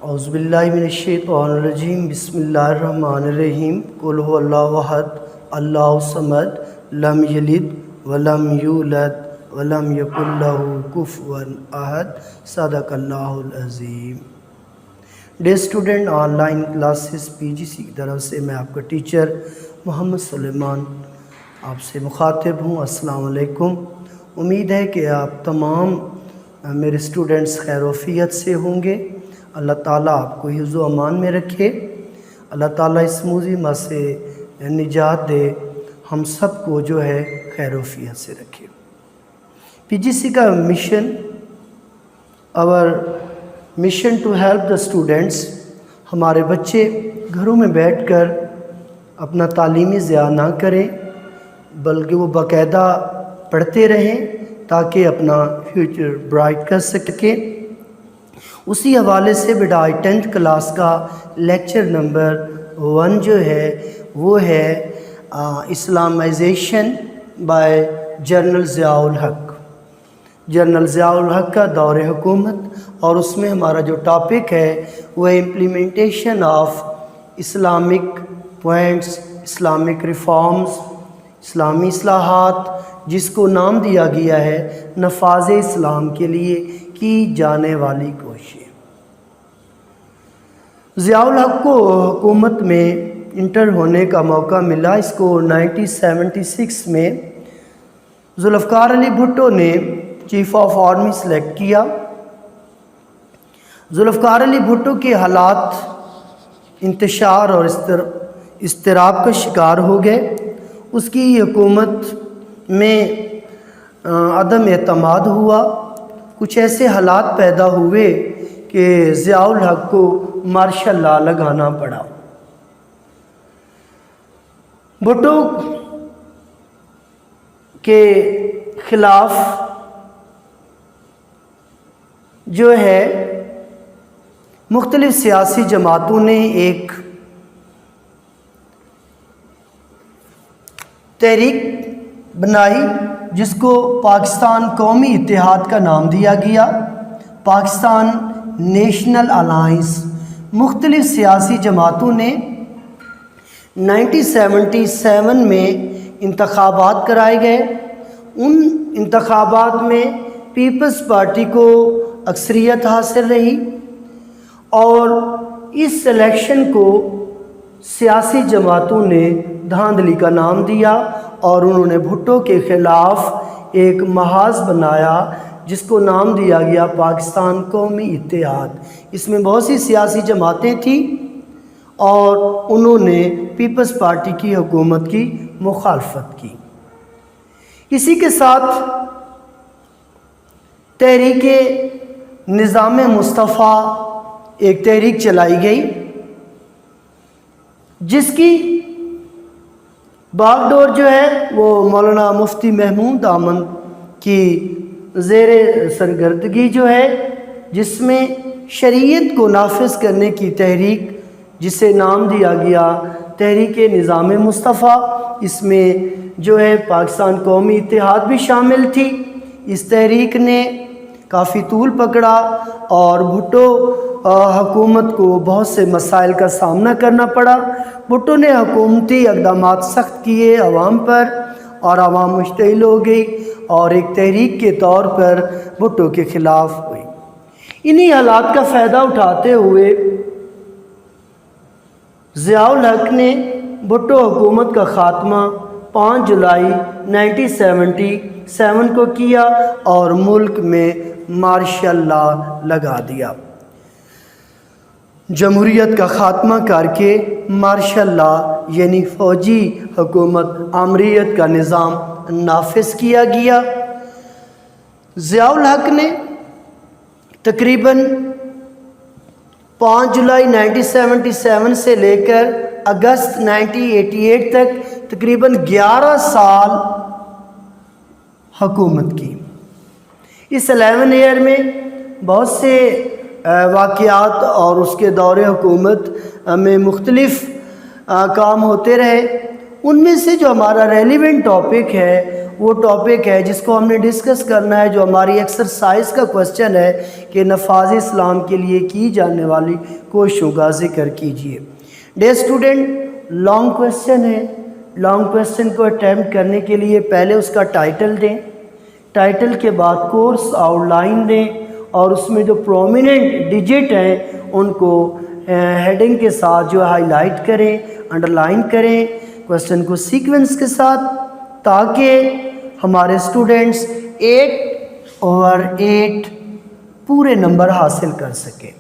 اعوذ باللہ من الشیطان الرجیم بسم اللہ الرحمن الرحیم قل هو اللہ احد اللہ الصمد لم یلد ولم یولد ولم یکن لہ کفوا احد صدق اللہ العظیم۔ Day student on line classes PGC کی طرف سے میں آپ کا ٹیچر محمد سلیمان آپ سے مخاطب ہوں۔ السلام علیکم۔ امید ہے کہ آپ تمام میرے اسٹوڈنٹس خیر و عافیت سے ہوں گے۔ اللہ تعالیٰ آپ کو حفظ و امان میں رکھے، اللہ تعالیٰ اس مصیبت سے نجات دے، ہم سب کو جو ہے خیر و عافیت سے رکھے۔ PGC کا مشن، اور mission to help the students, ہمارے بچے گھروں میں بیٹھ کر اپنا تعلیمی ضیاع نہ کریں بلکہ وہ باقاعدہ پڑھتے رہیں تاکہ اپنا فیوچر برائٹ کر سکیں۔ اسی حوالے سے بیٹا 10th کلاس کا لیکچر نمبر 1 جو ہے وہ ہے Islamisation by general Zia ul Haq, general Zia الحق کا دور حکومت، اور اس میں ہمارا جو ٹاپک ہے وہ implementation of Islamic points, Islamic reforms, اسلامی اصلاحات، جس کو نام دیا گیا ہے نفاذ اسلام کے لیے کی جانے والی کوششیں۔ ضیاء الحق کو حکومت میں انٹر ہونے کا موقع ملا۔ اس کو 1976 میں ذوالفقار علی بھٹو نے چیف آف آرمی سلیکٹ کیا۔ ذوالفقار علی بھٹو کے حالات انتشار اور اضطراب کا شکار ہو گئے۔ اس کی حکومت میں عدم اعتماد ہوا، کچھ ایسے حالات پیدا ہوئے کہ ضیاء الحق کو مارشل لا لگانا پڑا۔ بھٹو کے خلاف جو ہے مختلف سیاسی جماعتوں نے ایک تحریک بنائی جس کو پاکستان قومی اتحاد کا نام دیا گیا، پاکستان نیشنل الائنس۔ مختلف سیاسی جماعتوں نے 1977 میں انتخابات کرائے گئے۔ ان انتخابات میں پیپلز پارٹی کو اکثریت حاصل رہی، اور اس سلیکشن کو سیاسی جماعتوں نے دھاندلی کا نام دیا، اور انہوں نے بھٹو کے خلاف ایک محاذ بنایا جس کو نام دیا گیا پاکستان قومی اتحاد۔ اس میں بہت سی سیاسی جماعتیں تھیں اور انہوں نے پیپلز پارٹی کی حکومت کی مخالفت کی۔ اسی کے ساتھ تحریک نظام مصطفیٰ ایک تحریک چلائی گئی جس کی باغ ڈور جو ہے وہ مولانا مفتی محمود احمد کی زیر سرگردگی جو ہے، جس میں شریعت کو نافذ کرنے کی تحریک، جسے نام دیا گیا تحریک نظام مصطفیٰ۔ اس میں جو ہے پاکستان قومی اتحاد بھی شامل تھی۔ اس تحریک نے کافی طول پکڑا اور بھٹو حکومت کو بہت سے مسائل کا سامنا کرنا پڑا۔ بھٹو نے حکومتی اقدامات سخت کیے عوام پر، اور عوام مشتعل ہو گئی اور ایک تحریک کے طور پر بھٹو کے خلاف ہوئی۔ انہی حالات کا فائدہ اٹھاتے ہوئے ضیاء الحق نے بھٹو حکومت کا خاتمہ 5 جولائی 1977 کو کیا اور ملک میں مارشل لا لگا دیا۔ جمہوریت کا خاتمہ کر کے مارشل لا یعنی فوجی حکومت آمریت کا نظام نافذ کیا گیا۔ ضیاء الحق نے تقریباً 5 جولائی 1977 سے لے کر اگست 1988 تک تقریباً 11 سال حکومت کی۔ اس 11 ایئر میں بہت سے واقعات اور اس کے دور حکومت میں مختلف کام ہوتے رہے۔ ان میں سے جو ہمارا ریلیونٹ ٹاپک ہے وہ ٹاپک ہے جس کو ہم نے ڈسکس کرنا ہے، جو ہماری ایکسرسائز کا کوسچن ہے کہ نفاذ اسلام کے لیے کی جانے والی کوششوں کا ذکر کیجیے۔ ڈے اسٹوڈنٹ، لانگ کوسچن ہے، لانگ کوسچن کو اٹیمپٹ کرنے کے لیے پہلے اس کا ٹائٹل دیں، ٹائٹل کے بعد کورس آؤٹ لائن دیں، اور اس میں جو پرومیننٹ ڈیجٹ ہیں ان کو ہیڈنگ کے ساتھ جو ہائی لائٹ کریں، انڈر لائن کریں کوسچن کو سیکوینس کے ساتھ، تاکہ ہمارے اسٹوڈنٹس 8/8 پورے نمبر حاصل کر سکیں۔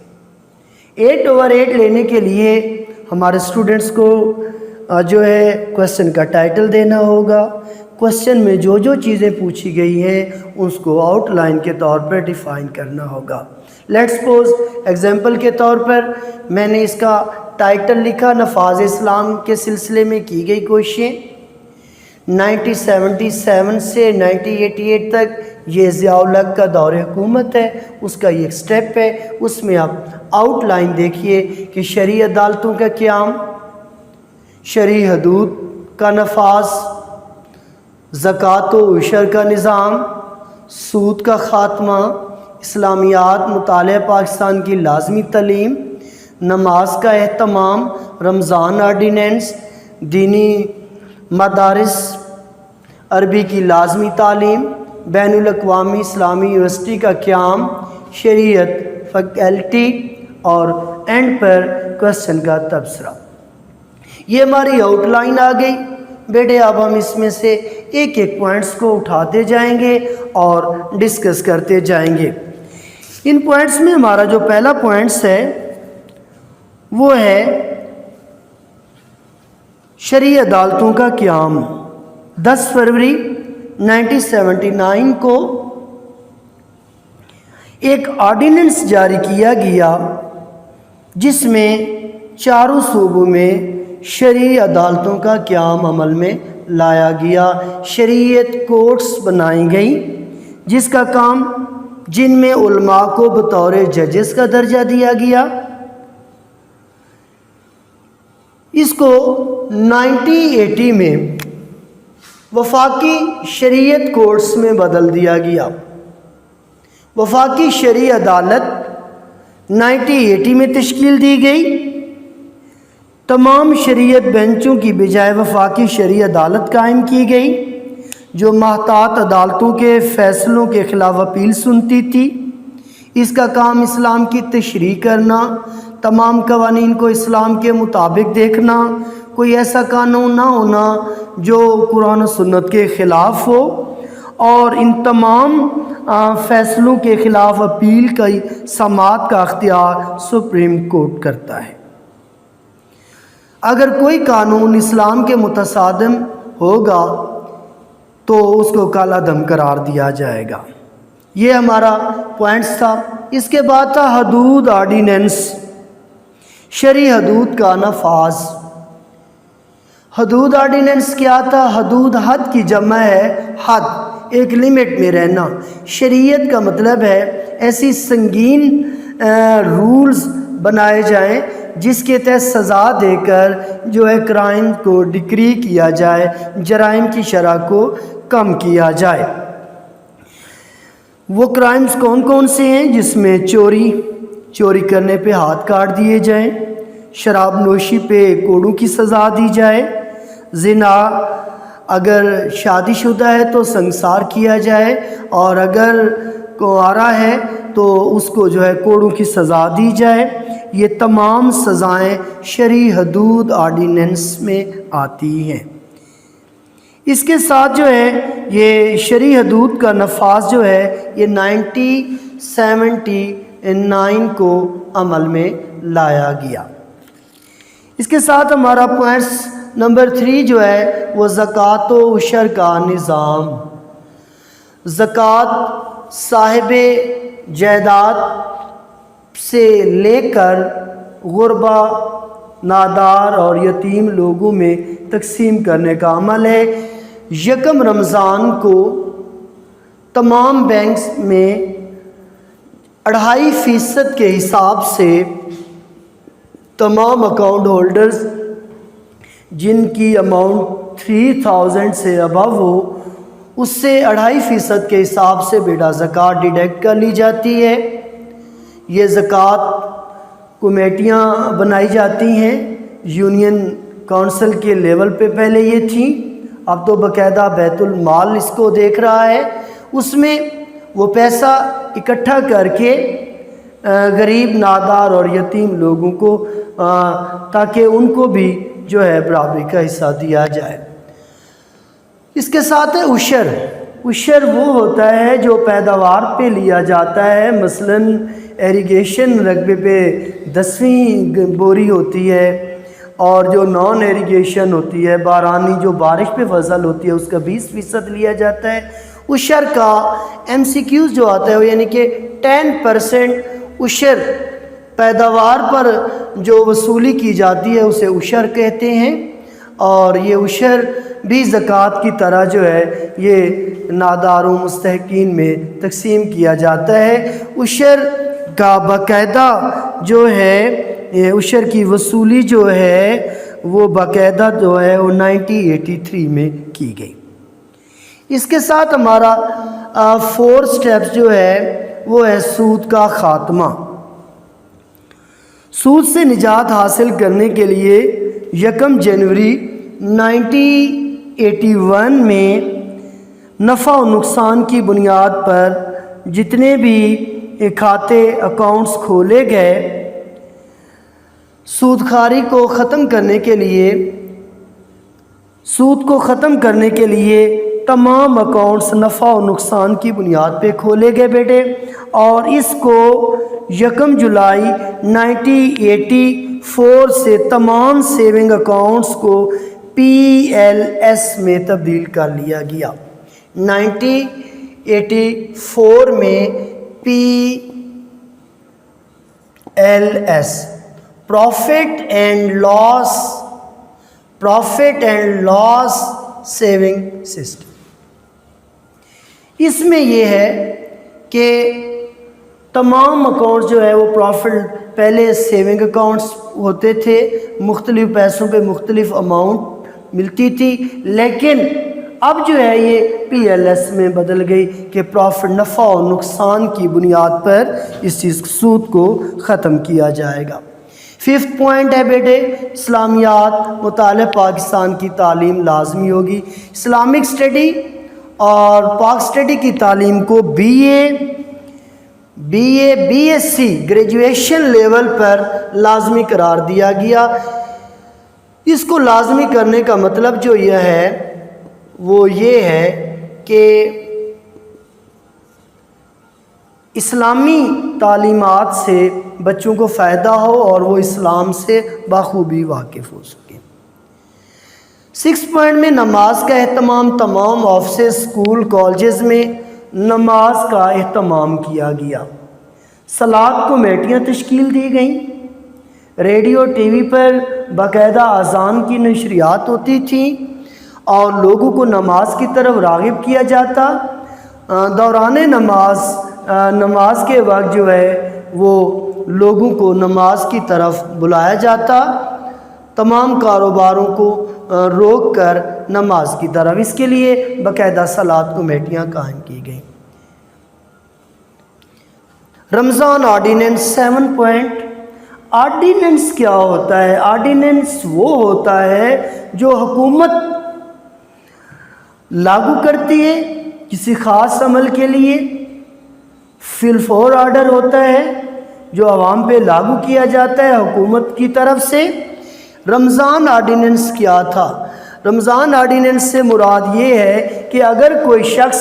8/8 لینے کے لیے ہمارے اسٹوڈنٹس کو جو ہے کوسچن کا ٹائٹل دینا ہوگا، کوسچن میں جو جو چیزیں پوچھی گئی ہیں اس کو آؤٹ لائن کے طور پر ڈیفائن کرنا ہوگا۔ لیٹس سپوز ایگزامپل کے طور پر میں نے اس کا ٹائٹل لکھا نفاذ اسلام کے سلسلے میں کی گئی کوششیں 1977 سے 1988 تک، یہ ضیاء الحق کا دور حکومت ہے، اس کا یہ ایک سٹیپ ہے۔ اس میں آپ آؤٹ لائن دیکھیے کہ شرعی عدالتوں کا قیام، شرعی حدود کا نفاذ، زکوٰۃ و عشر کا نظام، سود کا خاتمہ، اسلامیات، مطالعہ پاکستان کی لازمی تعلیم، نماز کا اہتمام، رمضان آرڈیننس، دینی مدارس، عربی کی لازمی تعلیم، بین الاقوامی اسلامی یونیورسٹی کا قیام، شریعت فیکلٹی، اور اینڈ پر کوسچن کا تبصرہ۔ یہ ہماری آؤٹ لائن آ گئی بیٹے۔ اب ہم اس میں سے ایک ایک پوائنٹس کو اٹھاتے جائیں گے اور ڈسکس کرتے جائیں گے۔ ان پوائنٹس میں ہمارا جو پہلا پوائنٹس ہے وہ ہے شرعی عدالتوں کا قیام۔ 10 فروری 1979 کو ایک آرڈیننس جاری کیا گیا جس میں چاروں صوبوں میں شرعی عدالتوں کا قیام عمل میں لایا گیا۔ شریعت کورٹس بنائی گئیں جس کا کام، جن میں علماء کو بطور ججز کا درجہ دیا گیا۔ اس کو 1980 میں وفاقی شریعت کورٹس میں بدل دیا گیا۔ وفاقی شرعی عدالت 1980 میں تشکیل دی گئی۔ تمام شریعت بینچوں کی بجائے وفاقی شرعی عدالت قائم کی گئی جو محتاط عدالتوں کے فیصلوں کے خلاف اپیل سنتی تھی۔ اس کا کام اسلام کی تشریح کرنا، تمام قوانین کو اسلام کے مطابق دیکھنا، کوئی ایسا قانون نہ ہونا جو قرآن و سنت کے خلاف ہو، اور ان تمام فیصلوں کے خلاف اپیل کی سماعت کا اختیار سپریم کورٹ کرتا ہے۔ اگر کوئی قانون اسلام کے متصادم ہوگا تو اس کو کالعدم قرار دیا جائے گا۔ یہ ہمارا پوائنٹس تھا۔ اس کے بعد تھا حدود آرڈیننس، شرعی حدود کا نفاذ۔ حدود آرڈیننس کیا تھا؟ حدود حد کی جمع ہے، حد ایک لمٹ میں رہنا۔ شریعت کا مطلب ہے ایسی سنگین رولز بنائے جائیں جس کے تحت سزا دے کر جو ہے کرائم کو ڈکری کیا جائے، جرائم کی شرح کو کم کیا جائے۔ وہ کرائمز کون کون سے ہیں؟ جس میں چوری کرنے پہ ہاتھ کاٹ دیے جائیں، شراب نوشی پہ کوڑوں کی سزا دی جائے، زنا اگر شادی شدہ ہے تو سنگسار کیا جائے، اور اگر کنوارا ہے تو اس کو جو ہے کوڑوں کی سزا دی جائے۔ یہ تمام سزائیں شرعی حدود آرڈیننس میں آتی ہیں۔ اس کے ساتھ جو ہے یہ شرعی حدود کا نفاذ جو ہے یہ 1979 کو عمل میں لایا گیا۔ اس کے ساتھ ہمارا پوائنٹس نمبر 3 جو ہے وہ زکوٰۃ و عشر کا نظام۔ زکوٰۃ صاحب جائیداد سے لے کر غربا، نادار اور یتیم لوگوں میں تقسیم کرنے کا عمل ہے۔ 1 رمضان کو تمام بینکس میں 2.5% کے حساب سے تمام اکاؤنٹ ہولڈرز جن کی اماؤنٹ 3000 سے ابو ہو اس سے 2.5% کے حساب سے بیٹا زکوٰۃ ڈیڈکٹ کر لی جاتی ہے۔ یہ زکوٰۃ کمیٹیاں بنائی جاتی ہیں، یونین کونسل کے لیول پہ پہلے یہ تھیں، اب تو باقاعدہ بیت المال اس کو دیکھ رہا ہے، اس میں وہ پیسہ اکٹھا کر کے غریب نادار اور یتیم لوگوں کو تاکہ ان کو بھی جو ہے برابری کا حصہ دیا جائے۔ اس کے ساتھ ہے عشر۔ عشر وہ ہوتا ہے جو پیداوار پہ لیا جاتا ہے، مثلاً ایریگیشن رقبے پہ 10ویں بوری ہوتی ہے، اور جو نان ایریگیشن ہوتی ہے، بارانی جو بارش پہ فصل ہوتی ہے، اس کا 20% لیا جاتا ہے۔ عشر کا MCQs جو آتا ہے وہ یعنی کہ 10% عشر پیداوار پر جو وصولی کی جاتی ہے اسے عشر کہتے ہیں، اور یہ عشر بھی زکوٰۃ کی طرح جو ہے یہ ناداروں مستحقین میں تقسیم کیا جاتا ہے۔ عشر کا باقاعدہ جو ہے یہ عشر کی وصولی جو ہے وہ باقاعدہ جو ہے وہ 1983 میں کی گئی۔ اس کے ساتھ ہمارا 4 سٹیپس جو ہے وہ ہے سود کا خاتمہ۔ سود سے نجات حاصل کرنے کے لیے 1 جنوری 1981 میں نفع و نقصان کی بنیاد پر جتنے بھی کھاتے اکاؤنٹس کھولے گئے، سودخواری کو ختم کرنے کے لیے تمام اکاؤنٹس نفع و نقصان کی بنیاد پہ کھولے گئے بیٹے، اور اس کو 1 جولائی 1984 سے تمام سیونگ اکاؤنٹس کو PLS میں تبدیل کر لیا گیا۔ 1984 میں PLS profit and loss saving system, اس میں یہ ہے کہ تمام اکاؤنٹس جو ہے وہ پروفٹ، پہلے سیونگ اکاؤنٹس ہوتے تھے، مختلف پیسوں پہ مختلف اماؤنٹ ملتی تھی، لیکن اب جو ہے یہ PLS میں بدل گئی کہ پروفٹ نفع و نقصان کی بنیاد پر اس چیز سود کو ختم کیا جائے گا۔ 5th پوائنٹ ہے بیٹے اسلامیات، مطالعہ پاکستان کی تعلیم لازمی ہوگی۔ اسلامک اسٹڈی اور پاک اسٹڈی کی تعلیم کو BSc گریجویشن لیول پر لازمی قرار دیا گیا۔ اس کو لازمی کرنے کا مطلب جو یہ ہے وہ یہ ہے کہ اسلامی تعلیمات سے بچوں کو فائدہ ہو اور وہ اسلام سے بخوبی واقف ہو سکیں۔ 6 پوائنٹ میں نماز کا اہتمام، تمام آفسز، اسکول، کالجز میں نماز کا اہتمام کیا گیا۔ صلاۃ کمیٹیاں تشکیل دی گئیں، ریڈیو ٹی وی پر باقاعدہ اذان کی نشریات ہوتی تھیں اور لوگوں کو نماز کی طرف راغب کیا جاتا۔ دوران نماز کے وقت جو ہے وہ لوگوں کو نماز کی طرف بلایا جاتا، تمام کاروباروں کو روک کر نماز کی طرف، اس کے لیے باقاعدہ صلاۃ کمیٹیاں قائم کی گئیں۔ رمضان آرڈیننس 7 پوائنٹ۔ آرڈیننس کیا ہوتا ہے؟ آرڈیننس وہ ہوتا ہے جو حکومت لاگو کرتی ہے کسی خاص عمل کے لیے، فی الفور آرڈر ہوتا ہے جو عوام پہ لاگو کیا جاتا ہے حکومت کی طرف سے۔ رمضان آرڈیننس کیا تھا؟ رمضان آرڈیننس سے مراد یہ ہے کہ اگر کوئی شخص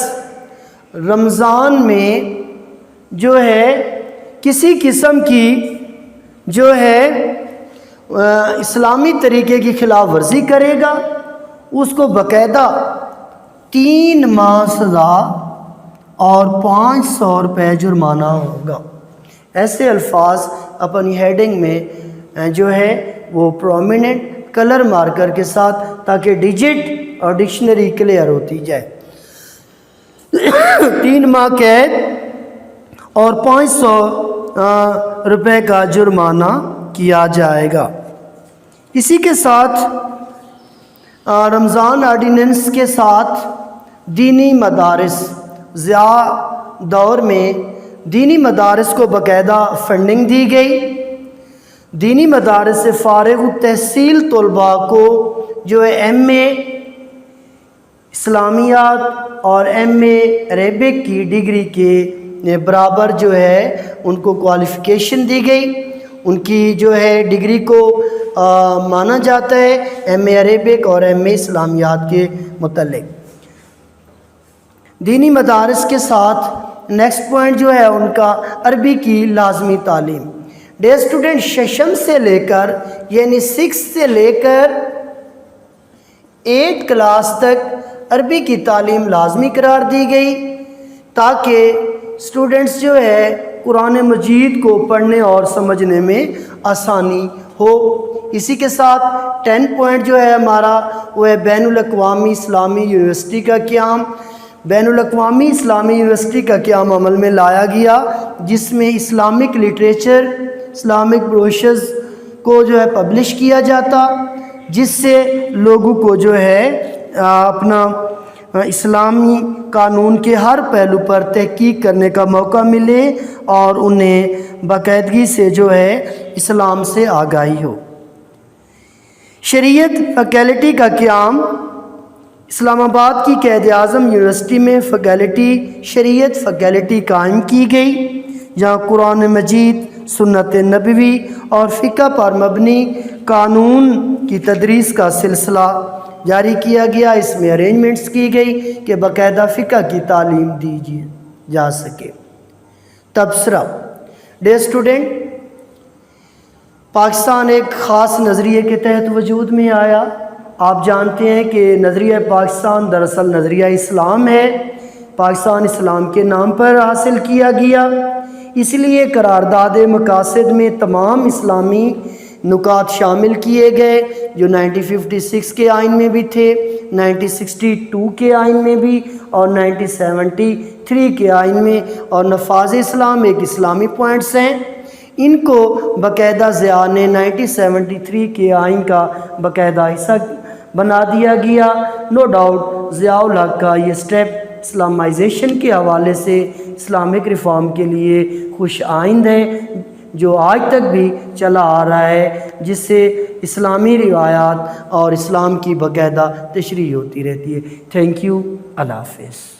رمضان میں جو ہے کسی قسم کی جو ہے اسلامی طریقے کی خلاف ورزی کرے گا، اس کو باقاعدہ 3 ماہ سزا اور 500 روپے جرمانہ ہوگا۔ ایسے الفاظ اپنی ہیڈنگ میں جو ہے وہ پرومیننٹ کلر مارکر کے ساتھ، تاکہ ڈیجٹ اور ڈکشنری کلیئر ہوتی جائے۔ 3 ماہ قید اور 500 روپے کا جرمانہ کیا جائے گا۔ اسی کے ساتھ رمضان آرڈیننس کے ساتھ دینی مدارس ضیاء دور میں دینی مدارس کو باقاعدہ فنڈنگ دی گئی. دینی مدارس سے فارغ التحصیل طلباء کو جو ہے ایم اے اسلامیات اور ایم اے عربک کی ڈگری کے برابر جو ہے ان کو کوالیفیکیشن دی گئی. ان کی جو ہے ڈگری کو مانا جاتا ہے ایم اے عربک اور ایم اے اسلامیات کے متعلق. دینی مدارس کے ساتھ نیکسٹ پوائنٹ جو ہے ان کا عربی کی لازمی تعلیم. ڈیئر اسٹوڈنٹ، ششم سے لے کر یعنی 6 سے لے کر 8 کلاس تک عربی کی تعلیم لازمی قرار دی گئی تاکہ اسٹوڈنٹس جو ہے قرآن مجید کو پڑھنے اور سمجھنے میں آسانی ہو. اسی کے ساتھ 10 پوائنٹ جو ہے ہمارا وہ ہے بین الاقوامی اسلامی یونیورسٹی کا قیام. بین الاقوامی اسلامی یونیورسٹی کا قیام عمل میں لایا گیا جس میں اسلامک لٹریچر، اسلامک بروشرز کو جو ہے پبلش کیا جاتا، جس سے لوگوں کو جو ہے اپنا اسلامی قانون کے ہر پہلو پر تحقیق کرنے کا موقع ملے اور انہیں باقاعدگی سے جو ہے اسلام سے آگاہی ہو. شریعت فیکلٹی کا قیام. اسلام آباد کی قائد اعظم یونیورسٹی میں شریعت فیکلٹی قائم کی گئی جہاں قرآن مجید، سنت نبوی اور فقہ پر مبنی قانون کی تدریس کا سلسلہ جاری کیا گیا. اس میں ارینجمنٹس کی گئی کہ باقاعدہ فقہ کی تعلیم دی جا سکے. تبصرہ. ڈیئر اسٹوڈنٹ، پاکستان ایک خاص نظریے کے تحت وجود میں آیا. آپ جانتے ہیں کہ نظریہ پاکستان دراصل نظریہ اسلام ہے. پاکستان اسلام کے نام پر حاصل کیا گیا، اس لیے قرارداد مقاصد میں تمام اسلامی نکات شامل کیے گئے جو 1956 کے آئین میں بھی تھے، 1962 کے آئین میں بھی اور 1973 کے آئین میں. اور نفاذ اسلام ایک اسلامی پوائنٹس ہیں. ان کو باقاعدہ ضیاء نے 1973 کے آئین کا باقاعدہ حصہ بنا دیا گیا. نو ڈاؤٹ ضیاء الحق کا یہ سٹیپ اسلامائزیشن کے حوالے سے اسلامک ریفارم کے لیے خوش آئند ہے جو آج تک بھی چلا آ رہا ہے، جس سے اسلامی روایات اور اسلام کی باقاعدہ تشریح ہوتی رہتی ہے. Thank you. اللہ حافظ.